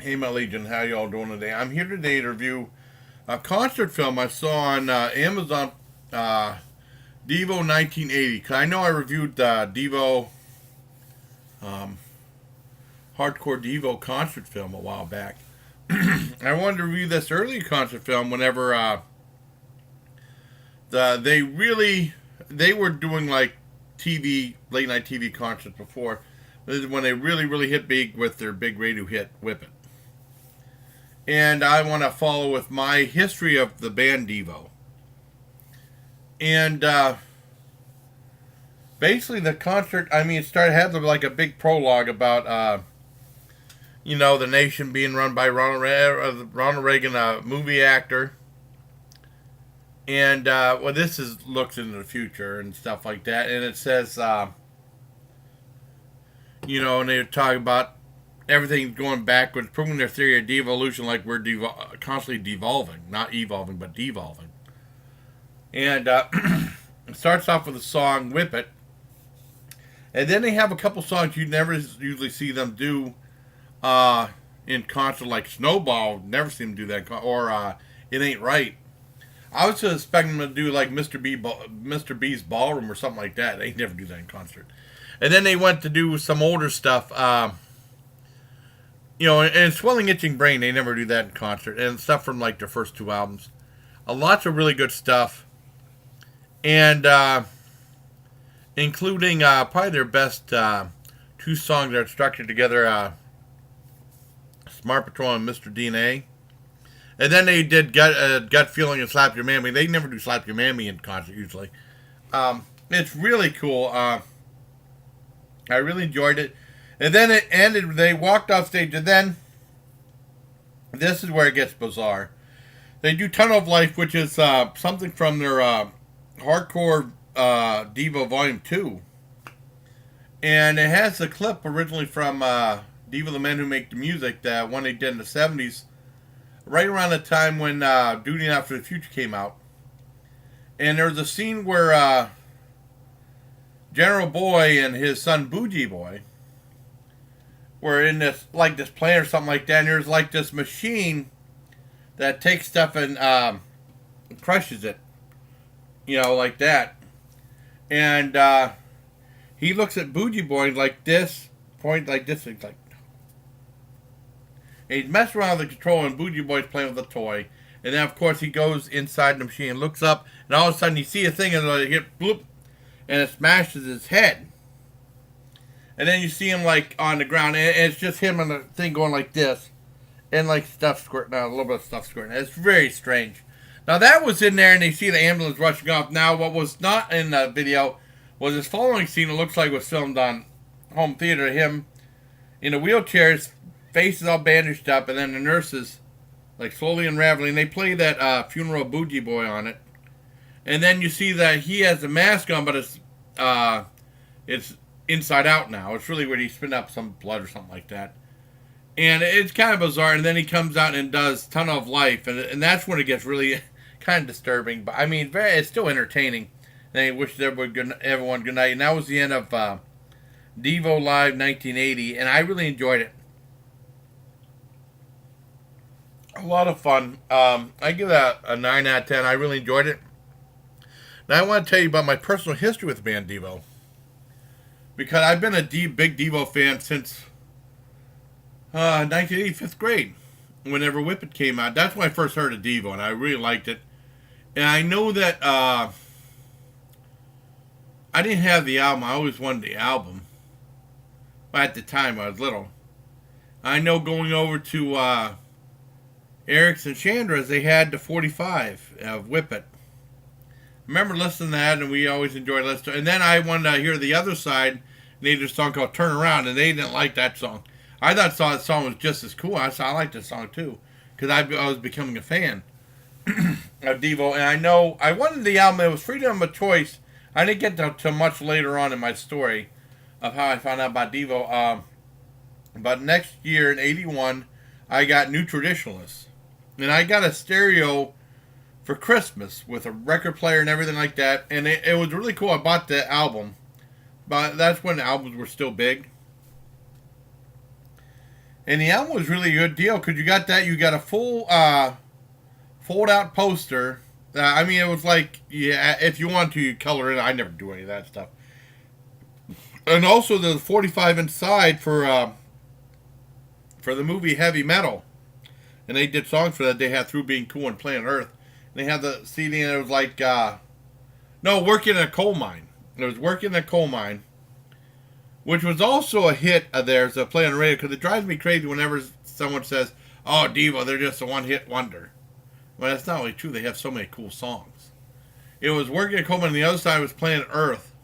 Hey, my Legion, how y'all doing today? I'm here today to review a concert film I saw on Amazon, uh, DEVO 1980. Cause I know I reviewed the DEVO, hardcore DEVO concert film a while back. I wanted to review this early concert film whenever they were doing like TV late night TV concerts before. This is when they really hit big with their big radio hit "Whip It." And I want to follow with my history of the band Devo. And basically, the concert, I mean, it started had like a big prologue about, the nation being run by Ronald Reagan, a movie actor. And this is looks into the future and stuff like that. And it says, and they talk about everything going backwards, proving their theory of devolution, like we're constantly devolving, not evolving, but devolving. And it starts off with the song "Whip It," and then they have a couple songs you never usually see them do in concert, like "Snowball." Never see them do that, or "It Ain't Right." I was just expecting them to do like Mr. B's Ballroom or something like that. They never do that in concert. And then they went to do some older stuff. And Swelling Itching Brain, they never do that in concert. And stuff from like their first two albums. Lots of really good stuff. And including probably their best two songs that are structured together, Smart Patrol and Mr. DNA. And then they did Gut Feeling and Slap Your Mammy. They never do Slap Your Mammy in concert usually. It's really cool. I really enjoyed it. And then it ended, they walked off stage, and then this is where it gets bizarre. They do Tunnel of Life, which is something from their Hardcore Devo Volume 2. And it has the clip originally from Devo the Men Who Make the Music, that one they did in the 70s, right around the time when Duty Not for the Future came out. And there's a scene where General Boy and his son Bougie Boy were in this plane or something like that, and there's like this machine that takes stuff and crushes it, like that. And he looks at Bougie Boy like this, point like this, and he's like, and he's messing around with the control, and Bougie Boy's playing with a toy. And then, of course, he goes inside the machine and looks up, and all of a sudden you see a thing, and it hit bloop, and it smashes his head. And then you see him like on the ground, and it's just him and the thing going like this, and like stuff squirting out, a little bit of stuff squirting. It's very strange. Now that was in there, and they see the ambulance rushing off. Now what was not in the video was this following scene. It looks like it was filmed on home theater. Him in a wheelchair, his face is all bandaged up, and then the nurses like slowly unraveling. They play that Funeral Bougie Boy on it, and then you see that he has a mask on, but it's inside out now. It's really weird. He's spitting up some blood or something like that. And it's kind of bizarre. And then he comes out and does Tunnel of Life. And that's when it gets really kind of disturbing. But I mean, it's still entertaining. And I wish everyone good night. And that was the end of Devo Live 1980. And I really enjoyed it. A lot of fun. I give that a 9 out of 10. I really enjoyed it. Now I want to tell you about my personal history with the band Devo. Because I've been a big Devo fan since 1980, 5th grade, whenever Whip It came out. That's when I first heard of Devo, and I really liked it. And I know that I didn't have the album. I always wanted the album. At the time, I was little. I know going over to Eric's and Chandra's, they had the 45 of Whip It. I remember listening to that, and we always enjoyed listening. And then I wanted to hear the other side. They did a song called "Turn Around," and they didn't like that song. I thought that song was just as cool. I liked this song too, because I was becoming a fan of Devo. And I know I wanted the album. It was freedom of choice. I didn't get to much later on in my story of how I found out about Devo. But next year in '81, I got New Traditionalists, and I got a stereo for Christmas with a record player and everything like that. And it was really cool. I bought the album. But that's when the albums were still big. And the album was really a good deal because you got that. You got a full fold out poster. I mean, it was like, yeah, if you want to, you color it. I never do any of that stuff. And also the 45 inside for the movie Heavy Metal. And they did songs for that. They had Through Being Cool and Planet Earth. And they had the CD and it was like, no, Working in a Coal Mine. It was Working in a Coal Mine, which was also a hit of theirs to play on the radio because it drives me crazy whenever someone says, oh, Devo, they're just a one-hit wonder. Well, that's not really true. They have so many cool songs. It was Working in a Coal Mine, and the other side was Planet Earth.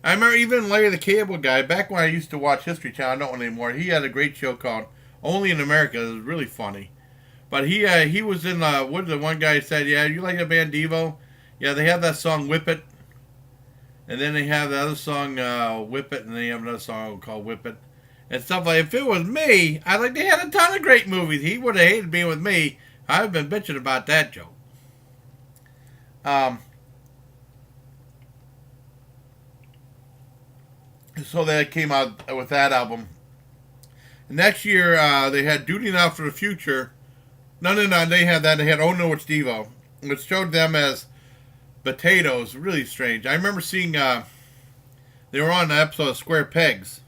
I remember even Larry the Cable Guy, back when I used to watch History Channel, I don't anymore, he had a great show called Only in America. It was really funny. But he was in, what did the one guy said, yeah, you like the band Devo? Yeah, they have that song Whip It. And then they have the other song, Whip It, and then they have another song called Whip It. And stuff like, if it was me, they had a ton of great movies. He would have hated being with me. I've been bitching about that joke. So they came out with that album. Next year, they had Duty Now for the Future. No, they had that. They had Oh No, It's Devo, which showed them as potatoes. Really strange. I remember seeing, they were on an episode of Square Pegs.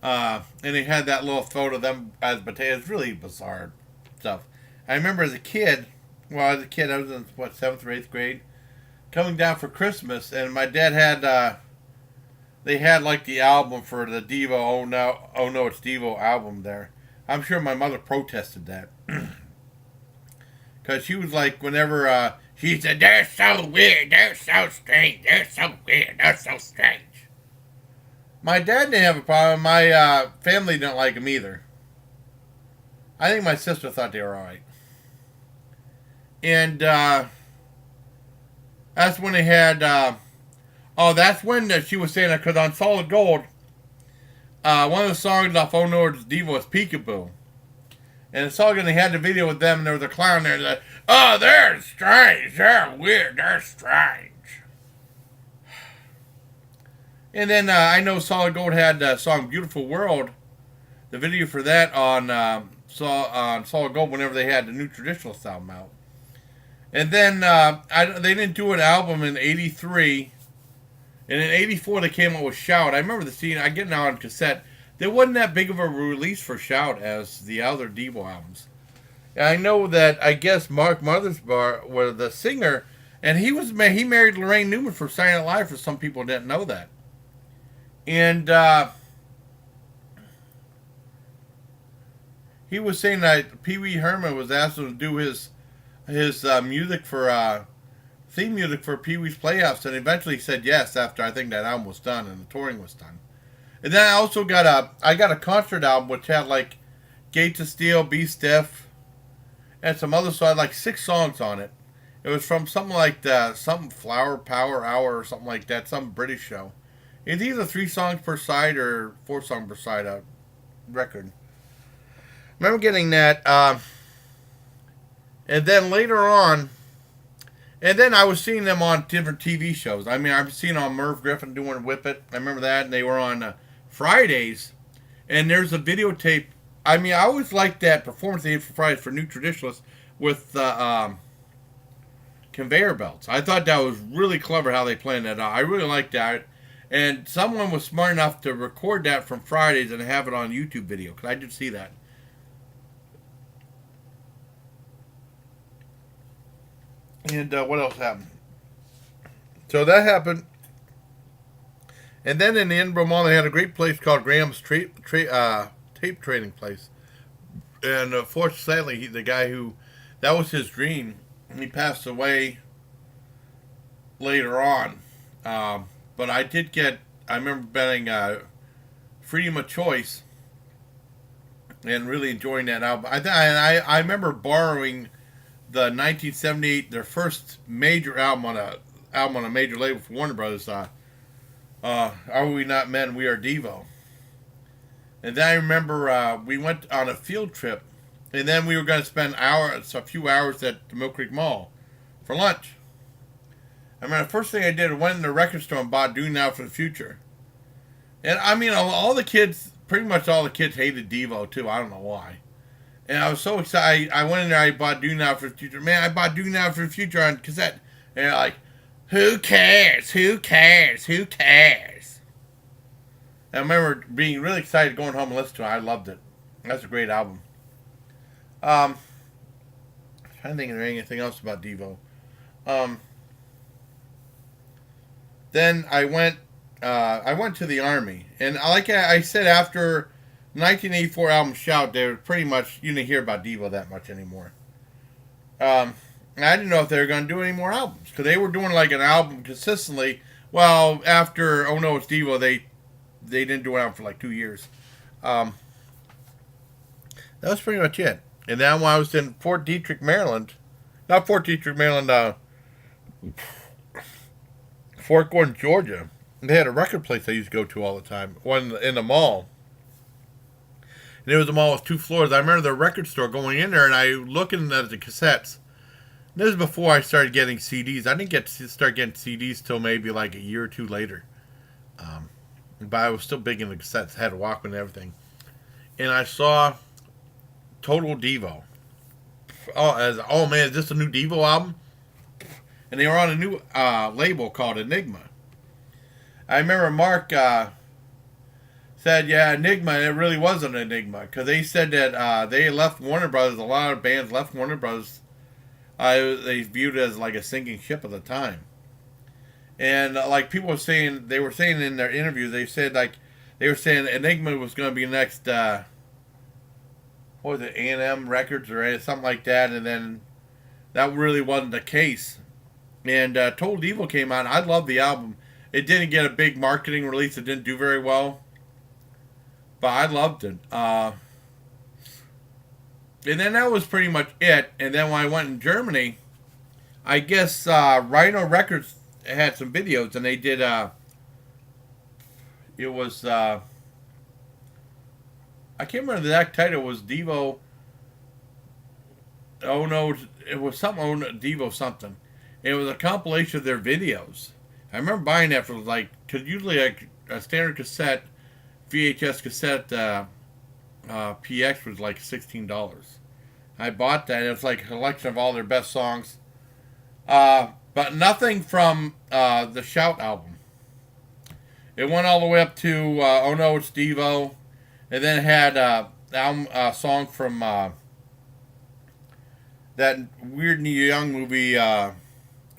And they had that little photo of them as potatoes. Really bizarre stuff. I remember as a kid, I was in, 7th or 8th grade, coming down for Christmas, and my dad had, they had like the album for the Devo, Oh No, It's Devo album there. I'm sure my mother protested that. Because she was like, whenever, she said, they're so weird, they're so strange, they're so weird, they're so strange. My dad didn't have a problem. My family didn't like them either. I think my sister thought they were alright. And that's when they had, that's when she was saying that, because on Solid Gold, one of the songs off Oh No, It's Devo was Peekaboo. And the song, and they had the video with them, and there was a clown there that, oh, they're strange, they're weird, they're strange. And then I know Solid Gold had the song Beautiful World, the video for that on Solid Gold whenever they had the New Traditionalist album out. And then they didn't do an album in 83. And in 84 they came out with Shout. I remember the scene, I get it now on cassette. There wasn't that big of a release for Shout as the other Devo albums. And I know that, I guess Mark Mothersbaugh was the singer, and he married Lorraine Newman for Saturday Night Live, for some people didn't know that. And he was saying that Pee Wee Herman was asked him to do his music for theme music for Pee Wee's Playhouse, and eventually he said yes after I think that album was done and the touring was done. And then I also got a concert album which had like Gates of Steel, Be Stiff, and some other songs, like 6 songs on it. It was from something like something Flower Power Hour or something like that, some British show. It's either 3 songs per side or 4 songs per side record. Remember getting that. And then later on, and then I was seeing them on different TV shows. I mean, I've seen on Merv Griffin doing Whip It. I remember that. And they were on Fridays. And there's a videotape. I mean, I always liked that performance they did for Fridays for New Traditionalists with conveyor belts. I thought that was really clever how they planned that out. I really liked that. And someone was smart enough to record that from Fridays and have it on YouTube video, because I did see that. And what else happened? So that happened. And then in the Edinburgh Mall, they had a great place called Graham's tape trading place. And sadly, the guy that was his dream. He passed away later on. But I remember betting Freedom of Choice and really enjoying that album. I remember borrowing the 1978, their first major album on a major label for Warner Brothers. Are We Not Men? We Are Devo. And then I remember we went on a field trip, and then we were going to spend a few hours at the Mill Creek Mall for lunch. I remember the first thing I did, I went in the record store and bought Do Now for the Future. And I mean, all the kids pretty much all the kids hated Devo too. I don't know why. And I was so excited. I went in there. I bought Do Now for the Future. Man, I bought Do Now for the Future on cassette. And they're like, who cares? Who cares? Who cares? And I remember being really excited going home and listening to it. I loved it. That's a great album. I'm trying to think of anything else about Devo. Then I went to the Army. And like I said, after 1984 album Shout, they were pretty much, you didn't hear about Devo that much anymore. I didn't know if they were going to do any more albums, because they were doing like an album consistently. Well, after Oh No It's Devo, they didn't do an album for like 2 years. That was pretty much it. And then when I was in Fort Detrick, Maryland, Fort Gordon, Georgia, they had a record place I used to go to all the time, one in the mall. And it was a mall with 2 floors. I remember the record store going in there, and I looking at the cassettes. And this is before I started getting CDs. I didn't start getting CDs till maybe like a year or 2 later. But I was still big in the cassettes. I had a Walkman and everything. And I saw Total Devo. Oh man, is this a new Devo album? And they were on a new label called Enigma. I remember Mark said, yeah, Enigma, it really was an enigma. Because they said that they left Warner Brothers, a lot of bands left Warner Brothers. They viewed it as like a sinking ship at the time. And like people were saying, they were saying in their interviews, they were saying Enigma was going to be next, what was it, A&M Records or something like that. And then that really wasn't the case. And Total Devo came out. I loved the album. It didn't get a big marketing release. It didn't do very well. But I loved it. And then that was pretty much it. And then when I went in Germany, I guess Rhino Records had some videos. And they did, it was, I can't remember the exact title. It was Devo, oh no, it was something, oh no, Devo something. And it was a compilation of their videos. I remember buying that for like, because usually a standard cassette, VHS cassette PX was like $16. I bought that. It was like a collection of all their best songs. But nothing from the Shout album. It went all the way up to Oh No It's Devo. And then it had a song from that weird Neil Young movie,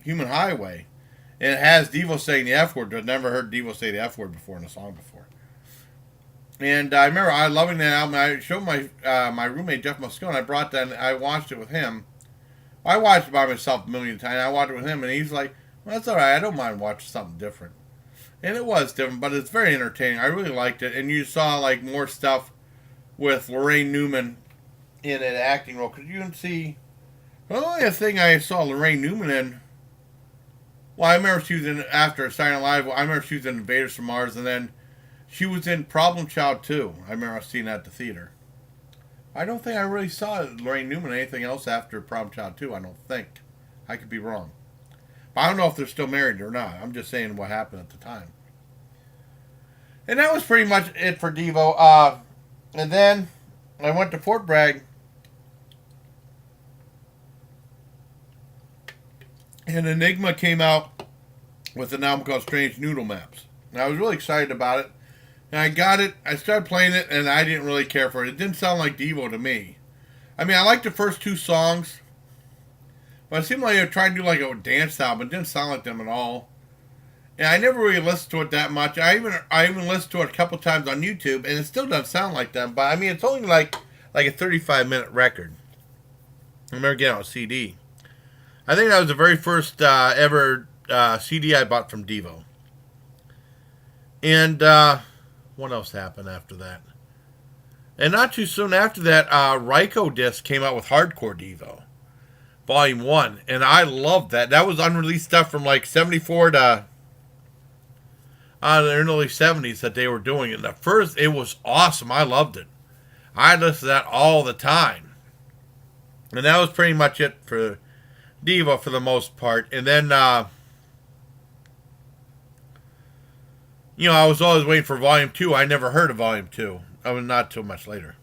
Human Highway. And it has Devo saying the F word. I've never heard Devo say the F word before in a song before. And I remember I loving that album. I showed my my roommate Jeff Moscone. I brought that. And I watched it with him. I watched it by myself a million times. I watched it with him, and he's like, "Well, that's all right. I don't mind watching something different." And it was different, but it's very entertaining. I really liked it. And you saw like more stuff with Lorraine Newman in an acting role, because you can see the only thing I saw Lorraine Newman in. Well, I remember she was in after Silent Live. I remember she was in Invaders from Mars, and then she was in Problem Child 2. I remember seeing that at the theater. I don't think I really saw Lorraine Newman in anything else after Problem Child 2. I don't think. I could be wrong. But I don't know if they're still married or not. I'm just saying what happened at the time. And that was pretty much it for Devo. And then I went to Fort Bragg. And Enigma came out with an album called Strange Noodle Maps. And I was really excited about it. And I got it. I started playing it, and I didn't really care for it. It didn't sound like Devo to me. I mean, I liked the first 2 songs. But it seemed like they were trying to do like a dance album. It didn't sound like them at all. And I never really listened to it that much. I even listened to it a couple times on YouTube, and it still doesn't sound like them. But I mean, it's only like a 35-minute record. I remember getting it on CD. I think that was the very first ever CD I bought from Devo. And what else happened after that? And not too soon after that, Ryko Disc came out with Hardcore Devo, Volume 1. And I loved that. That was unreleased stuff from like 74 to the early 70s that they were doing. And at first, it was awesome. I loved it. I listened to that all the time. And that was pretty much it for Devo for the most part. And then, I was always waiting for Volume 2. I never heard of Volume 2. not too much later.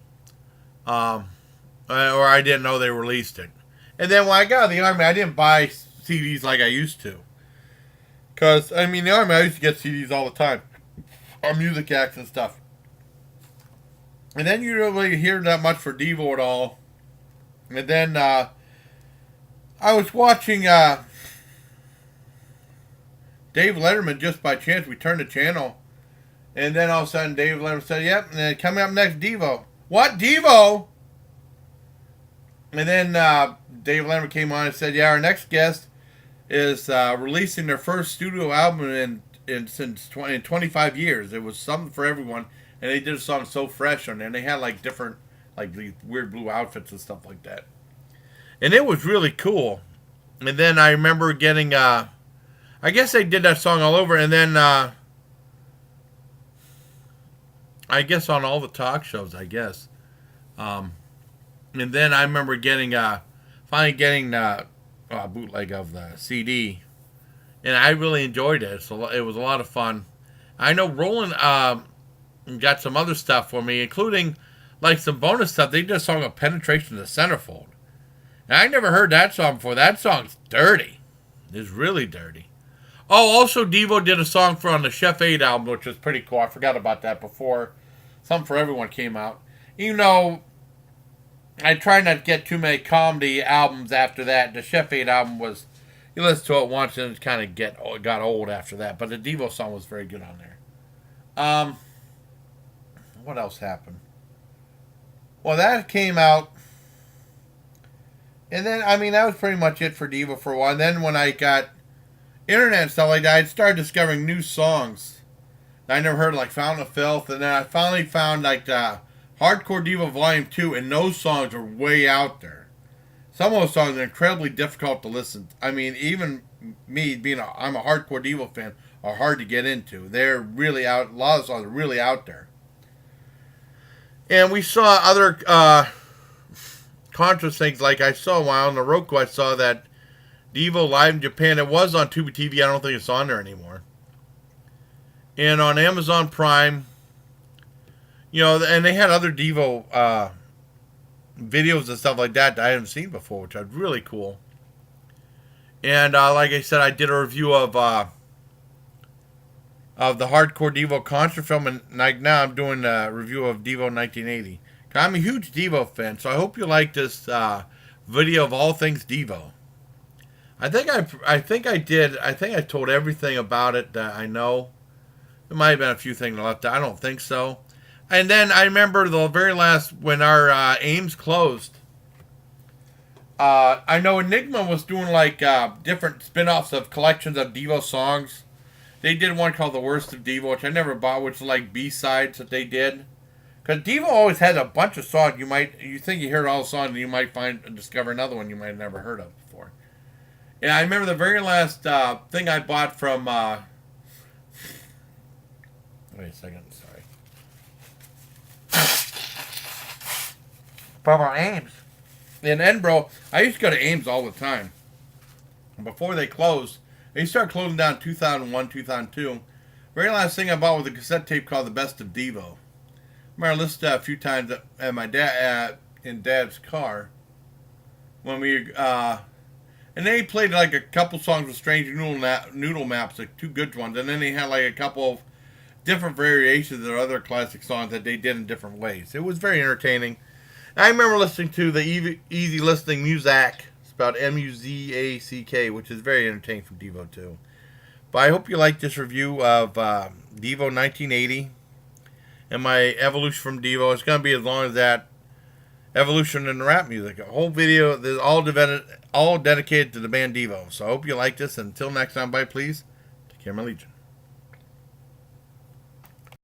Or I didn't know they released it. And then when I got out of the Army, I didn't buy CDs like I used to. Because, I mean, the Army, I used to get CDs all the time. Or music acts and stuff. And then you don't really hear that much for DEVO at all. And then I was watching Dave Letterman just by chance. We turned the channel. And then all of a sudden Dave Letterman said, yep, and then coming up next, DEVO. What? DEVO? And then Dave Letterman came on and said, yeah, our next guest is releasing their first studio album in 25 years. It was something for everyone. And they did a song So Fresh on there. And they had like different, like these weird blue outfits and stuff like that. And it was really cool. And then I remember getting, I guess they did that song all over. And then, I guess on all the talk shows, I guess. And then I remember getting, finally getting a bootleg of the CD. And I really enjoyed it. So it was a lot of fun. I know Roland got some other stuff for me, including like some bonus stuff. They did a song of Penetration of the Centerfold. And I never heard that song before. That song's dirty. It's really dirty. Oh, also DEVO did a song on the Chef Aid album, which was pretty cool. I forgot about that before Something for Everyone came out. You know, I try not to get too many comedy albums after that. The Chef Aid album was, you listen to it once and it kind of got old after that. But the DEVO song was very good on there. What else happened? Well, that came out. And then, I mean, that was pretty much it for DEVO for a while. And then when I got internet and stuff like that, I started discovering new songs that I never heard, like Fountain of Filth. And then I finally found, like, Hardcore DEVO Volume 2, and those songs are way out there. Some of those songs are incredibly difficult to listen to. I mean, even me, I'm a hardcore DEVO fan, are hard to get into. They're really out. A lot of songs are really out there. And we saw other conscious things, like I saw while on the Roku, I saw that DEVO Live in Japan, it was on Tubi TV, I don't think it's on there anymore. And on Amazon Prime, you know, and they had other DEVO videos and stuff like that I haven't seen before, which was really cool. And like I said, I did a review of the Hardcore DEVO concert film, and like now I'm doing a review of DEVO 1980. I'm a huge DEVO fan, so I hope you like this video of all things DEVO. I think I told everything about it that I know. There might have been a few things left out. I don't think so. And then I remember the very last, when our Ames closed, I know Enigma was doing like different spin-offs of collections of DEVO songs. They did one called The Worst of DEVO, which I never bought, which is like B-sides that they did. Because DEVO always had a bunch of songs. You think you heard all the songs, and you might discover another one you might have never heard of before. And I remember the very last thing I bought from. Wait a second, sorry. From our Ames in Edinburgh. I used to go to Ames all the time. Before they closed, they started closing down in 2001, 2002. Very last thing I bought was a cassette tape called The Best of DEVO. I remember I listened to it a few times at my in Dad's car when we and they played like a couple songs with Strange Noodle Maps, like two good ones, and then they had like a couple of different variations of other classic songs that they did in different ways. It was very entertaining. I remember listening to the Easy Listening Muzak. It's about Muzack, which is very entertaining from DEVO too. But I hope you like this review of DEVO 1980. And my evolution from DEVO. It's going to be as long as that evolution in rap music. A whole video that's all dedicated to the band DEVO. So I hope you like this. And until next time, bye, please. Take care, my Legion.